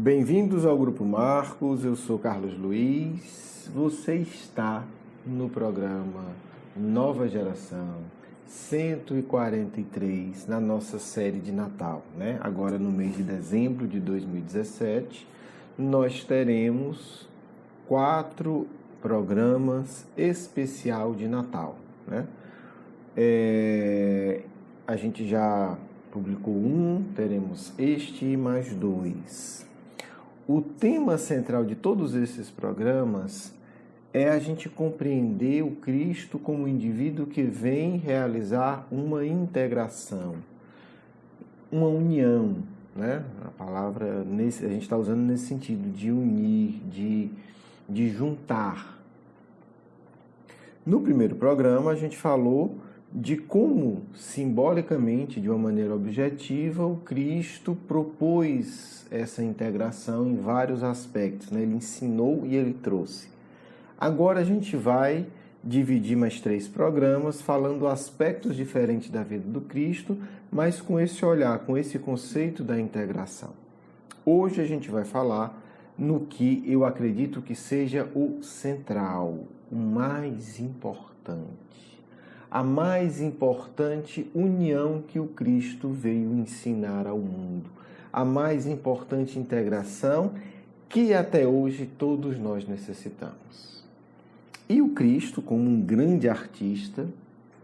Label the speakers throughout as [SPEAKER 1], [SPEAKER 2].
[SPEAKER 1] Bem-vindos ao Grupo Marcos, eu sou Carlos Luiz. Você está no programa Nova Geração 143, na nossa série de Natal, né? Agora no mês de dezembro de 2017, nós teremos 4 programas especial de Natal, né? A gente já publicou um, teremos este e mais 2. O tema central de todos esses programas é a gente compreender o Cristo como um indivíduo que vem realizar uma integração, uma união, né? A palavra a gente está usando nesse sentido, de unir, de juntar. No primeiro programa, a gente falou de como, simbolicamente, de uma maneira objetiva, o Cristo propôs essa integração em vários aspectos, né? Ele ensinou e ele trouxe. Agora a gente vai dividir mais 3 programas, falando aspectos diferentes da vida do Cristo, mas com esse olhar, com esse conceito da integração. Hoje a gente vai falar no que eu acredito que seja o central, o mais importante. A mais importante união que o Cristo veio ensinar ao mundo. A mais importante integração que até hoje todos nós necessitamos. E o Cristo, como um grande artista,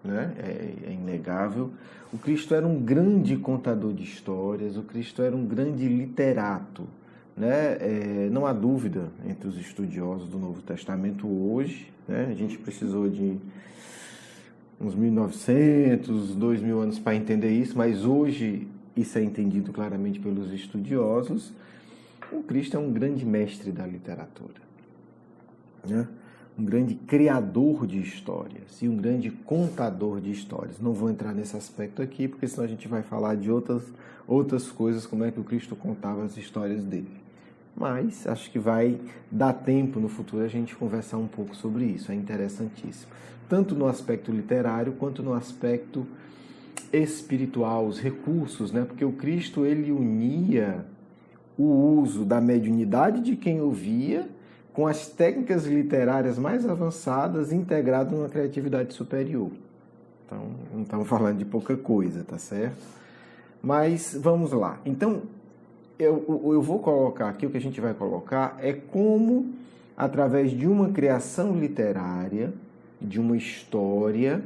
[SPEAKER 1] né, é inegável, o Cristo era um grande contador de histórias, o Cristo era um grande literato, né? Não há dúvida entre os estudiosos do Novo Testamento hoje, né? A gente precisou de uns 1900, 2000 anos para entender isso, mas hoje isso é entendido claramente pelos estudiosos. O Cristo é um grande mestre da literatura, né? Um grande criador de histórias e um grande contador de histórias. Não vou entrar nesse aspecto aqui, porque senão a gente vai falar de outras coisas, como é que o Cristo contava as histórias dele. Mas acho que vai dar tempo no futuro a gente conversar um pouco sobre isso, é interessantíssimo. Tanto no aspecto literário, quanto no aspecto espiritual, os recursos, né? Porque o Cristo, ele unia o uso da mediunidade de quem ouvia com as técnicas literárias mais avançadas, integrado numa criatividade superior. Então, não estamos falando de pouca coisa, tá certo? Mas vamos lá. Então, eu vou colocar aqui, o que a gente vai colocar é como, através de uma criação literária, de uma história,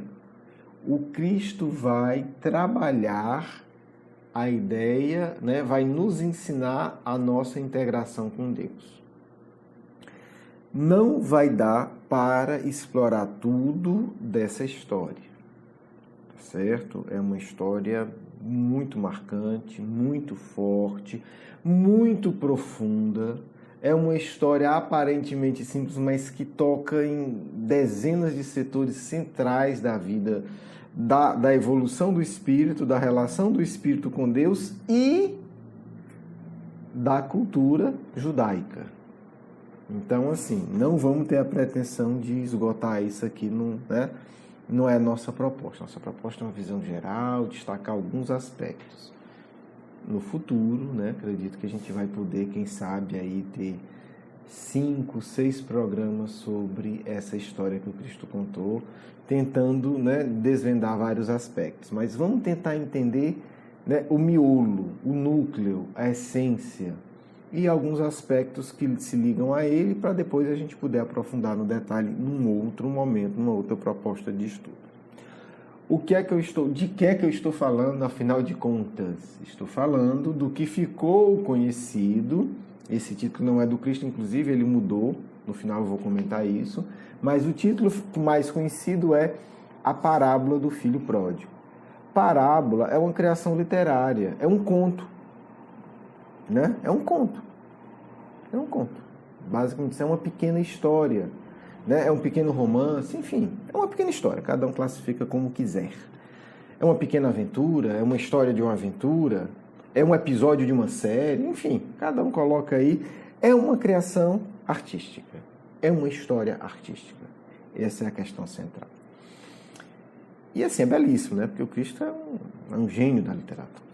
[SPEAKER 1] o Cristo vai trabalhar a ideia, né, vai nos ensinar a nossa integração com Deus. Não vai dar para explorar tudo dessa história, certo? É uma história muito marcante, muito forte, muito profunda. É uma história aparentemente simples, mas que toca em dezenas de setores centrais da vida, da evolução do espírito, da relação do espírito com Deus e da cultura judaica. Então, assim, não vamos ter a pretensão de esgotar isso aqui, né? Não é a nossa proposta. Nossa proposta é uma visão geral, destacar alguns aspectos. No futuro, né, acredito que a gente vai poder, quem sabe, aí ter 5, 6 programas sobre essa história que o Cristo contou, tentando, né, desvendar vários aspectos. Mas vamos tentar entender, né, o miolo, o núcleo, a essência e alguns aspectos que se ligam a ele, para depois a gente poder aprofundar no detalhe num outro momento, numa outra proposta de estudo. De que é que eu estou falando, afinal de contas? Estou falando do que ficou conhecido. Esse título não é do Cristo, inclusive ele mudou, no final eu vou comentar isso, mas o título mais conhecido é A Parábola do Filho Pródigo. Parábola é uma criação literária, é um conto, né? É um conto. Basicamente, isso é uma pequena história, né? É um pequeno romance, enfim, é uma pequena história, cada um classifica como quiser. É uma pequena aventura, é uma história de uma aventura, é um episódio de uma série, enfim, cada um coloca aí. É uma criação artística, é uma história artística. Essa é a questão central. E assim, é belíssimo, né? Porque o Cristo é um gênio da literatura.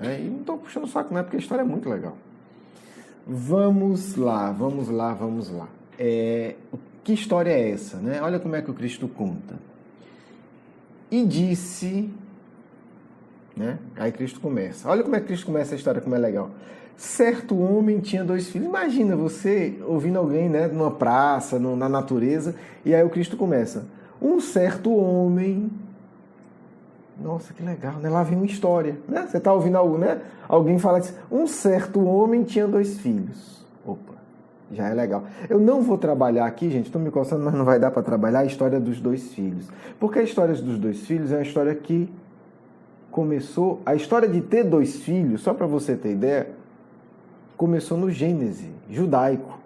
[SPEAKER 1] E não estou puxando o saco, não é, porque a história é muito legal. Vamos lá. Que história é essa, né? Olha como é que o Cristo conta. E disse, né? Aí Cristo começa. Olha como é que Cristo começa a história, como é legal. Certo homem tinha 2 filhos. Imagina você ouvindo alguém, né, numa praça, na natureza, e aí o Cristo começa. Um certo homem... Nossa, que legal, né? Lá vem uma história, né? Você está ouvindo algo, né? Alguém fala assim, um certo homem tinha 2 filhos. Opa, já é legal. Eu não vou trabalhar aqui, gente, estou me coçando, mas não vai dar para trabalhar a história dos 2 filhos. Porque a história dos 2 filhos é uma história que começou... A história de ter 2 filhos, só para você ter ideia, começou no Gênesis judaico.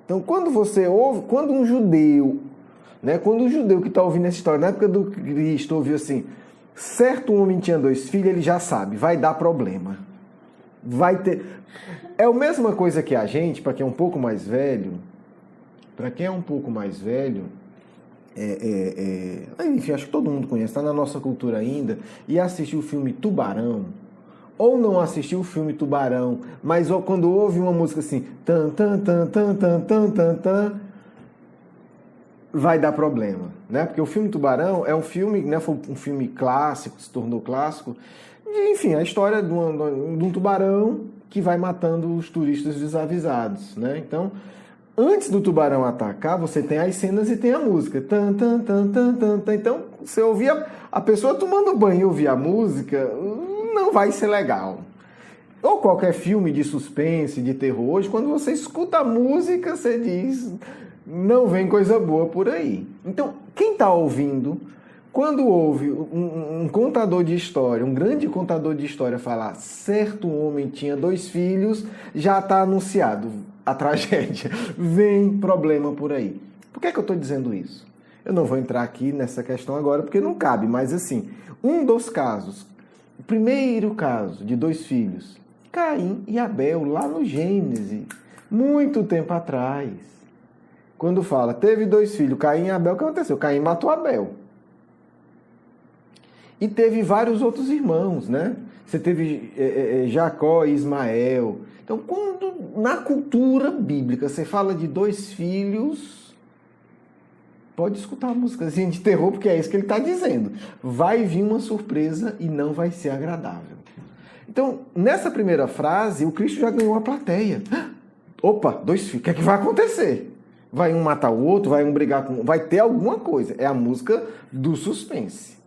[SPEAKER 1] Então, quando você ouve, quando um judeu... Né? Quando o judeu que está ouvindo essa história, na época do Cristo, ouviu assim, certo homem tinha 2 filhos, ele já sabe, vai dar problema. Vai ter... É a mesma coisa que a gente, para quem é um pouco mais velho, enfim, acho que todo mundo conhece, está na nossa cultura ainda, e assistiu o filme Tubarão, ou não assistiu o filme Tubarão, mas quando ouve uma música assim, tan, tan, tan, tan, tan, tan, tan, tan, vai dar problema, né? Porque o filme Tubarão é um filme, né? Foi um filme clássico, se tornou clássico. E, enfim, a história de um tubarão que vai matando os turistas desavisados, né? Então, antes do tubarão atacar, você tem as cenas e tem a música. Tan, tan, tan, tan, tan, tan. Então, você ouvia a pessoa tomando banho e ouvir a música, não vai ser legal. Ou qualquer filme de suspense, de terror, hoje, quando você escuta a música, você diz... Não vem coisa boa por aí. Então, quem está ouvindo, quando ouve um contador de história, um grande contador de história falar certo homem tinha 2 filhos, já está anunciado a tragédia. Vem problema por aí. Por que é que eu estou dizendo isso? Eu não vou entrar aqui nessa questão agora, porque não cabe, mas assim, um dos casos, o primeiro caso de 2 filhos, Caim e Abel, lá no Gênesis, muito tempo atrás. Quando fala, teve 2 filhos, Caim e Abel, o que aconteceu? Caim matou Abel. E teve vários outros irmãos, né? Você teve Jacó e Ismael. Então, quando na cultura bíblica você fala de 2 filhos, pode escutar uma músicazinha de terror, porque é isso que ele está dizendo. Vai vir uma surpresa e não vai ser agradável. Então, nessa primeira frase, o Cristo já ganhou a plateia. Opa, 2 filhos, o que é que vai acontecer? Vai um matar o outro, vai um brigar com... Vai ter alguma coisa. É a música do suspense.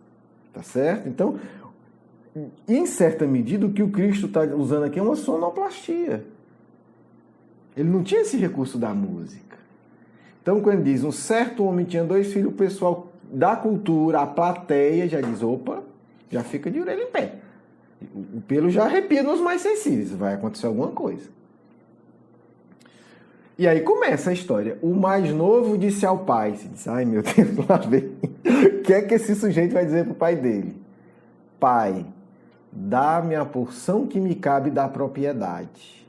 [SPEAKER 1] Tá certo? Então, em certa medida, o que o Cristo está usando aqui é uma sonoplastia. Ele não tinha esse recurso da música. Então, quando ele diz, um certo homem tinha 2 filhos, o pessoal da cultura, a plateia, já diz, opa, já fica de orelha em pé. O pelo já arrepia nos mais sensíveis. Vai acontecer alguma coisa. E aí começa a história. O mais novo disse ao pai, se diz, ai meu Deus, lá vem. O que é que esse sujeito vai dizer para o pai dele? Pai, dá-me a porção que me cabe da propriedade.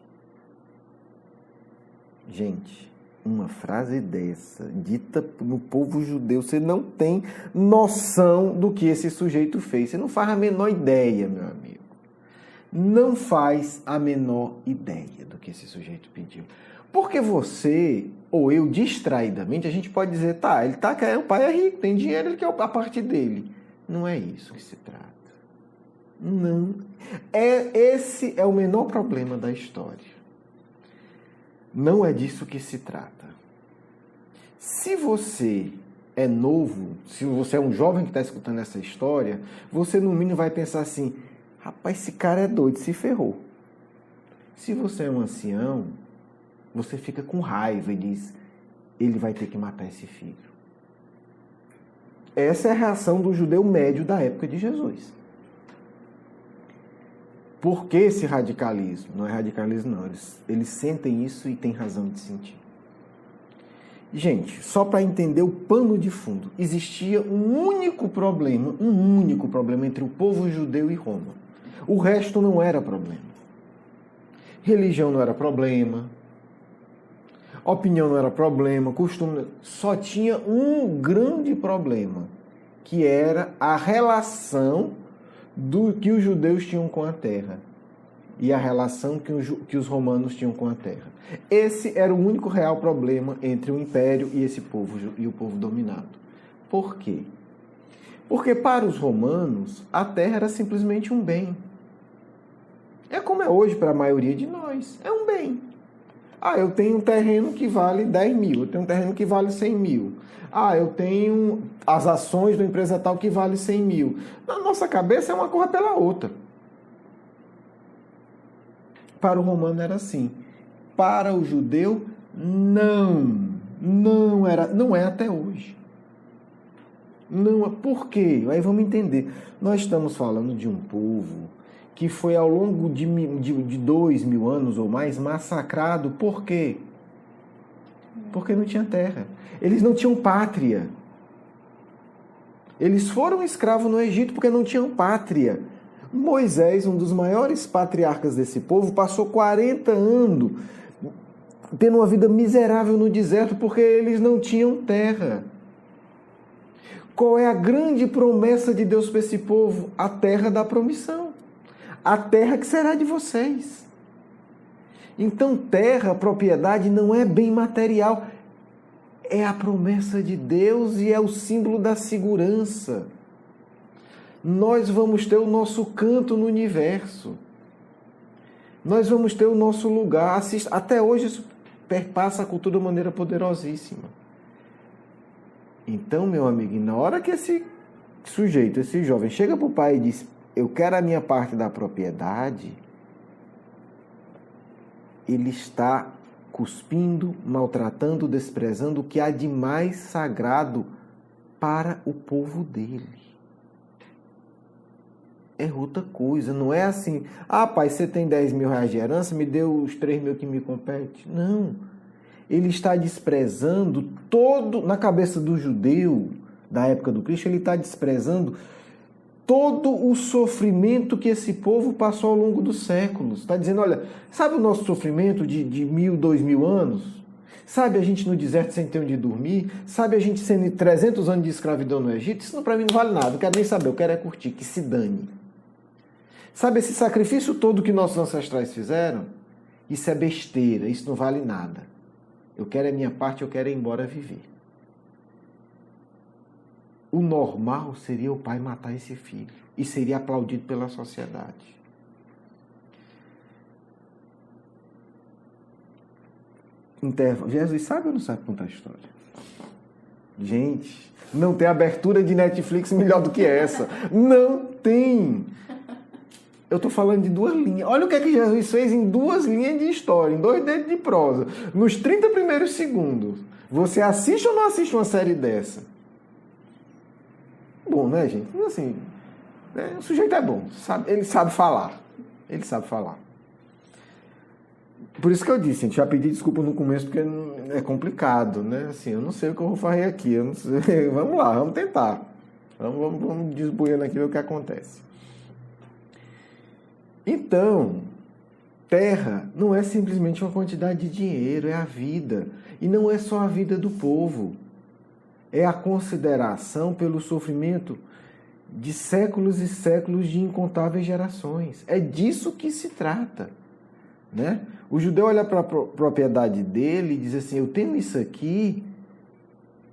[SPEAKER 1] Gente, uma frase dessa, dita no povo judeu, você não tem noção do que esse sujeito fez. Você não faz a menor ideia, meu amigo. Não faz a menor ideia do que esse sujeito pediu. Porque você, ou eu, distraidamente, a gente pode dizer, tá, o pai é rico, tem dinheiro, ele quer a parte dele. Não é isso que se trata. Não. Esse é o menor problema da história. Não é disso que se trata. Se você é novo, se você é um jovem que está escutando essa história, você no mínimo vai pensar assim, rapaz, esse cara é doido, se ferrou. Se você é um ancião, você fica com raiva e diz, ele vai ter que matar esse filho. Essa é a reação do judeu médio da época de Jesus. Por que esse radicalismo? Não é radicalismo, não. Eles sentem isso e têm razão de sentir. Gente, só para entender o pano de fundo, existia um único problema entre o povo judeu e Roma. O resto não era problema. Religião não era problema. Opinião não era problema, costume... Só tinha um grande problema, que era a relação do que os judeus tinham com a terra. e a relação que os romanos tinham com a terra. Esse era o único real problema entre o império e esse povo e o povo dominado. Por quê? Porque para os romanos a terra era simplesmente um bem. É como é hoje para a maioria de nós, é um bem. Eu tenho um terreno que vale 10 mil, eu tenho um terreno que vale 100 mil. Eu tenho as ações da empresa tal que vale 100 mil. Na nossa cabeça é uma coisa pela outra. Para o romano era assim. Para o judeu, não é até hoje. Não, por quê? Aí vamos entender. Nós estamos falando de um povo que foi ao longo de 2.000 anos ou mais massacrado. Por quê? Porque não tinha terra. Eles não tinham pátria. Eles foram escravos no Egito porque não tinham pátria. Moisés, um dos maiores patriarcas desse povo, passou 40 anos tendo uma vida miserável no deserto porque eles não tinham terra. Qual é a grande promessa de Deus para esse povo? A terra da promissão. A terra que será de vocês. Então, terra, propriedade, não é bem material. É a promessa de Deus e é o símbolo da segurança. Nós vamos ter o nosso canto no universo. Nós vamos ter o nosso lugar. Até hoje isso perpassa a cultura de maneira poderosíssima. Então, meu amigo, na hora que esse sujeito, esse jovem, chega para o pai e diz: eu quero a minha parte da propriedade, ele está cuspindo, maltratando, desprezando o que há de mais sagrado para o povo dele. É outra coisa, não é assim: pai, você tem 10 mil reais de herança, me deu os 3 mil que me compete. Não. Ele está desprezando na cabeça do judeu, da época do Cristo, ele está desprezando todo o sofrimento que esse povo passou ao longo dos séculos. Está dizendo: olha, sabe o nosso sofrimento de 1.000, 2.000 anos? Sabe a gente no deserto sem ter onde dormir? Sabe a gente sendo 300 anos de escravidão no Egito? Isso para mim não vale nada, eu quero nem saber, eu quero é curtir, que se dane. Sabe esse sacrifício todo que nossos ancestrais fizeram? Isso é besteira, isso não vale nada. Eu quero a minha parte, eu quero ir embora viver. O normal seria o pai matar esse filho e seria aplaudido pela sociedade. Jesus sabe ou não sabe contar a história? Gente, não tem abertura de Netflix melhor do que essa. Não tem. Eu estou falando de 2 linhas. Olha o que é que Jesus fez em 2 linhas de história, em 2 dedos de prosa. Nos 30 primeiros segundos. Você assiste ou não assiste uma série dessa? Bom, né, gente? Assim, o sujeito é bom. Ele sabe falar. Ele sabe falar. Por isso que eu disse, gente, já pedi desculpa no começo, porque é complicado, né? Assim, eu não sei o que eu vou fazer aqui. Eu não sei. Vamos lá, vamos tentar. Vamos desboiando aqui o que acontece. Então, terra não é simplesmente uma quantidade de dinheiro, é a vida. E não é só a vida do povo. É a consideração pelo sofrimento de séculos e séculos de incontáveis gerações. É disso que se trata, né? O judeu olha para a propriedade dele e diz assim: eu tenho isso aqui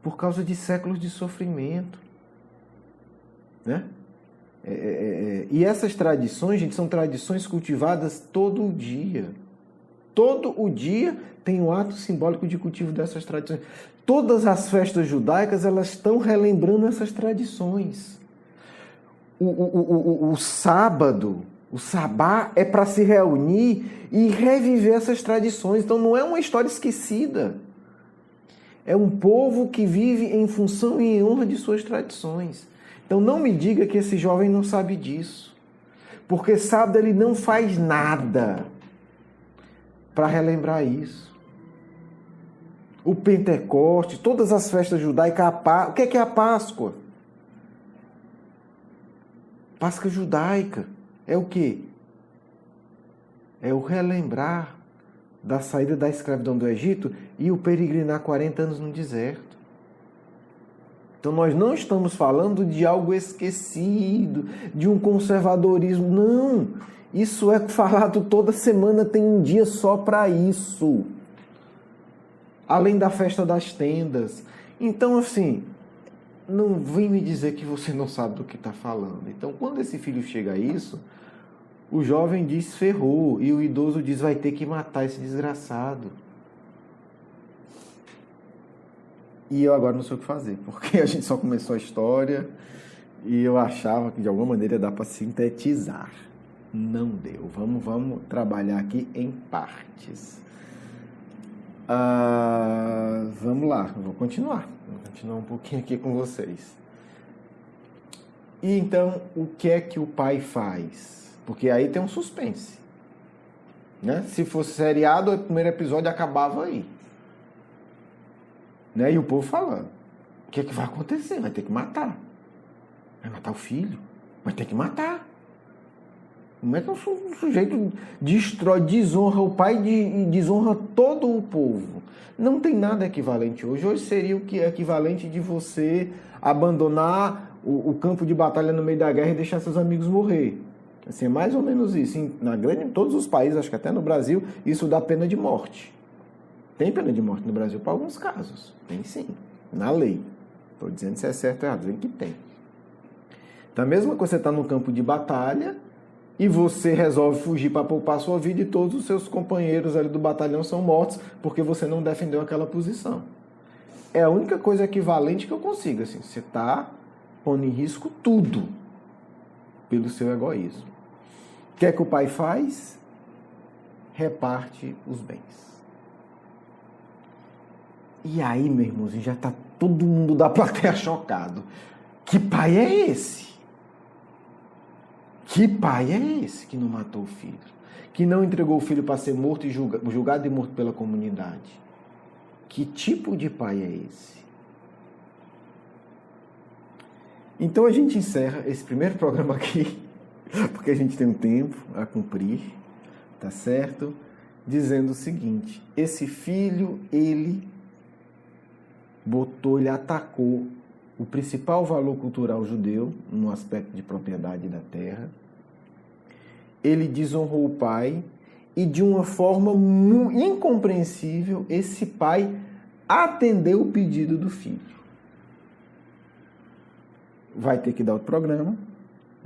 [SPEAKER 1] por causa de séculos de sofrimento, né? E essas tradições, gente, são tradições cultivadas todo o dia. Todo o dia tem um ato simbólico de cultivo dessas tradições. Todas as festas judaicas, elas estão relembrando essas tradições. O sábado, o sabá, é para se reunir e reviver essas tradições. Então não é uma história esquecida. É um povo que vive em função e em honra de suas tradições. Então não me diga que esse jovem não sabe disso. Porque sábado ele não faz nada para relembrar isso. O Pentecoste, todas as festas judaicas, o que é a Páscoa? Páscoa judaica é o quê? É o relembrar da saída da escravidão do Egito e o peregrinar 40 anos no deserto. Então nós não estamos falando de algo esquecido, de um conservadorismo, não. Isso é falado toda semana, tem um dia só para isso. Além da festa das tendas. Então, assim, não vem me dizer que você não sabe do que está falando. Então, quando esse filho chega a isso, o jovem diz ferrou e o idoso diz vai ter que matar esse desgraçado. E eu agora não sei o que fazer, porque a gente só começou a história e eu achava que de alguma maneira dá para sintetizar. Não deu. Vamos trabalhar aqui em partes. Vamos lá, eu vou continuar um pouquinho aqui com vocês. E então, o que é que o pai faz? Porque aí tem um suspense, né? Se fosse seriado, o primeiro episódio acabava aí, né? E o povo falando, o que é que vai acontecer? Vai ter que matar. Vai matar o filho? Vai ter que matar. Como é que um sujeito destrói, desonra o pai e desonra todo o povo? Não tem nada equivalente hoje. Hoje seria o que é equivalente de você abandonar o campo de batalha no meio da guerra e deixar seus amigos morrer. Assim, é mais ou menos isso. Em todos os países, acho que até no Brasil, isso dá pena de morte. Tem pena de morte no Brasil para alguns casos. Tem sim, na lei. Estou dizendo se é certo ou errado, dizendo que tem. Então, mesmo que você está no campo de batalha e você resolve fugir para poupar sua vida e todos os seus companheiros ali do batalhão são mortos porque você não defendeu aquela posição. É a única coisa equivalente que eu consigo. Assim, você está pondo em risco tudo pelo seu egoísmo. O que é que o pai faz? Reparte os bens. E aí, meu irmãozinho, já está todo mundo da plateia chocado. Que pai é esse? Que pai é esse que não matou o filho? Que não entregou o filho para ser morto e julgado e morto pela comunidade? Que tipo de pai é esse? Então a gente encerra esse primeiro programa aqui, porque a gente tem um tempo a cumprir, tá certo? Dizendo o seguinte, esse filho, ele atacou o principal valor cultural judeu, no aspecto de propriedade da terra. Ele desonrou o pai e, de uma forma incompreensível, esse pai atendeu o pedido do filho. Vai ter que dar outro programa,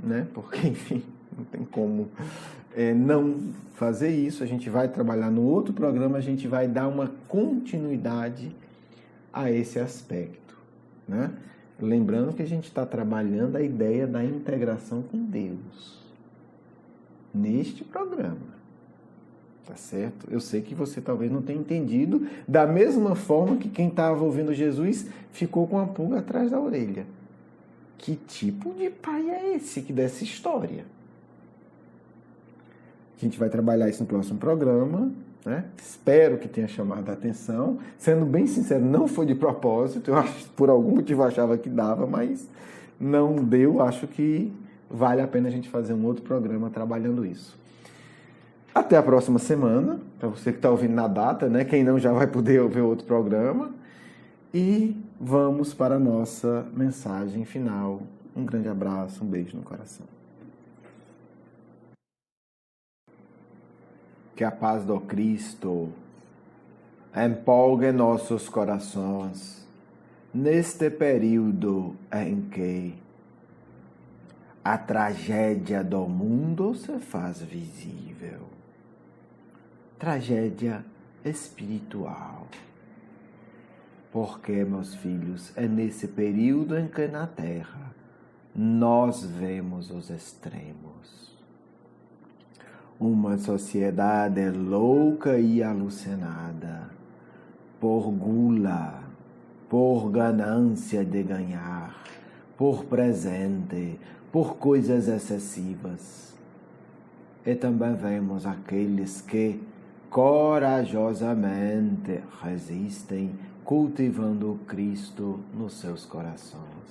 [SPEAKER 1] né? Porque, enfim, não tem como não fazer isso. A gente vai trabalhar no outro programa, a gente vai dar uma continuidade a esse aspecto, né? Lembrando que a gente está trabalhando a ideia da integração com Deus neste programa, tá certo? Eu sei que você talvez não tenha entendido, da mesma forma que quem estava ouvindo Jesus ficou com a pulga atrás da orelha. Que tipo de pai é esse que dessa história? A gente vai trabalhar isso no próximo programa, né? Espero que tenha chamado a atenção. Sendo bem sincero, não foi de propósito. Eu por algum motivo achava que dava, mas não deu. Acho que vale a pena a gente fazer um outro programa trabalhando isso. Até a próxima semana, para você que está ouvindo na data, né? Quem não já vai poder ver outro programa. E vamos para a nossa mensagem final. Um grande abraço, um beijo no coração. Que a paz do Cristo empolgue nossos corações neste período em que a tragédia do mundo se faz visível. Tragédia espiritual. Porque, meus filhos, é nesse período em que na Terra nós vemos os extremos. Uma sociedade louca e alucinada por gula, por ganância de ganhar, por presente, por coisas excessivas. E também vemos aqueles que corajosamente resistem, cultivando o Cristo nos seus corações.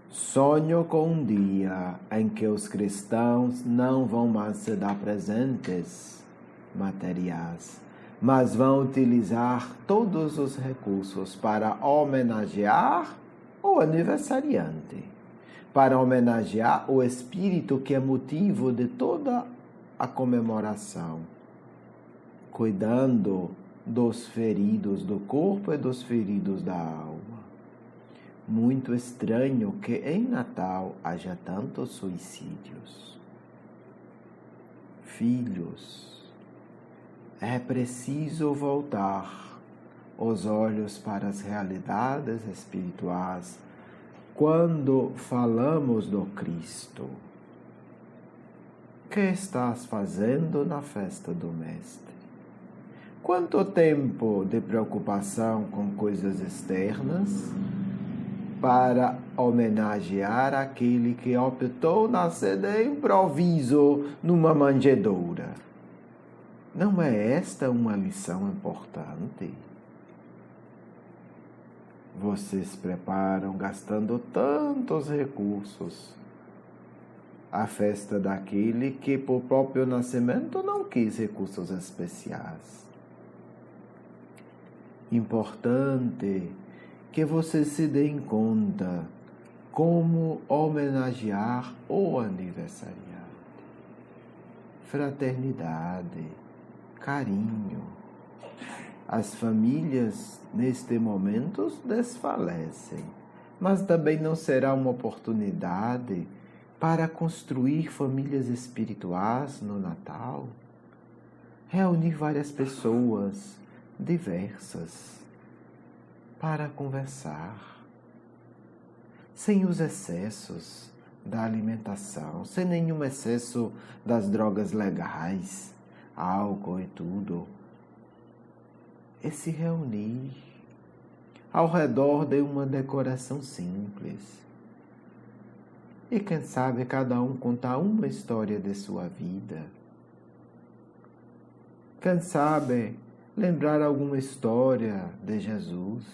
[SPEAKER 1] Sonho com um dia em que os cristãos não vão mais se dar presentes materiais, mas vão utilizar todos os recursos para homenagear o aniversariante, para homenagear o espírito que é motivo de toda a comemoração, cuidando dos feridos do corpo e dos feridos da alma. Muito estranho que em Natal haja tantos suicídios. Filhos, é preciso voltar os olhos para as realidades espirituais quando falamos do Cristo. O que estás fazendo na festa do Mestre? Quanto tempo de preocupação com coisas externas para homenagear aquele que optou nascer de improviso numa manjedoura? Não é esta uma lição importante? Vocês preparam, gastando tantos recursos, a festa daquele que, por próprio nascimento, não quis recursos especiais. Importante que vocês se deem conta como homenagear o aniversariante. Fraternidade, carinho. As famílias, neste momento, desfalecem, mas também não será uma oportunidade para construir famílias espirituais no Natal? Reunir várias pessoas diversas para conversar, sem os excessos da alimentação, sem nenhum excesso das drogas legais, álcool e tudo. E se reunir ao redor de uma decoração simples. E quem sabe cada um contar uma história de sua vida. Quem sabe lembrar alguma história de Jesus.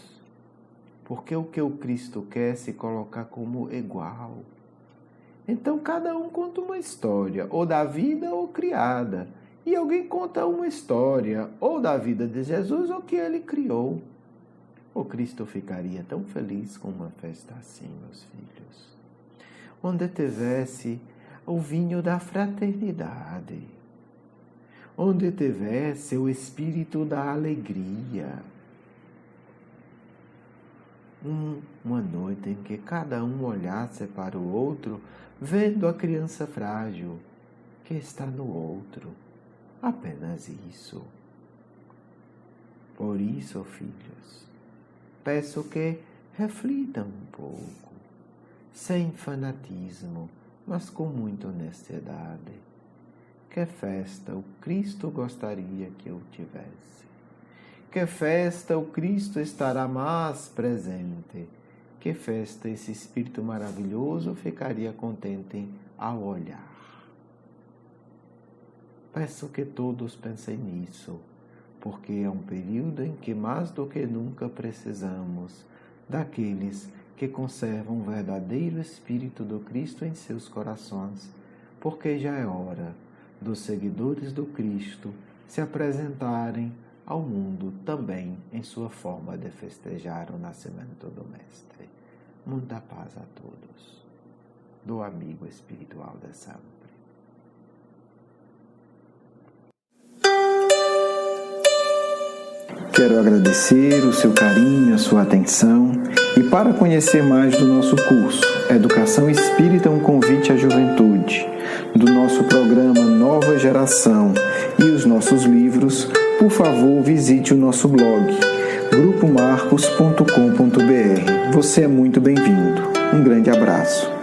[SPEAKER 1] Porque o que o Cristo quer é se colocar como igual. Então cada um conta uma história, ou da vida ou criada. E alguém conta uma história, ou da vida de Jesus, ou que ele criou. O Cristo ficaria tão feliz com uma festa assim, meus filhos. Onde tivesse o vinho da fraternidade. Onde tivesse o espírito da alegria. Uma noite em que cada um olhasse para o outro, vendo a criança frágil que está no outro. Apenas isso. Por isso, filhos, peço que reflitam um pouco, sem fanatismo, mas com muita honestidade. Que festa o Cristo gostaria que eu tivesse? Que festa o Cristo estará mais presente? Que festa esse Espírito maravilhoso ficaria contente ao olhar? Peço que todos pensem nisso, porque é um período em que mais do que nunca precisamos daqueles que conservam o verdadeiro Espírito do Cristo em seus corações, porque já é hora dos seguidores do Cristo se apresentarem ao mundo também em sua forma de festejar o nascimento do Mestre. Muita paz a todos, do amigo espiritual de sempre. Quero agradecer o seu carinho, a sua atenção e para conhecer mais do nosso curso Educação Espírita, um convite à juventude, do nosso programa Nova Geração e os nossos livros, por favor visite o nosso blog grupomarcos.com.br. Você é muito bem-vindo. Um grande abraço.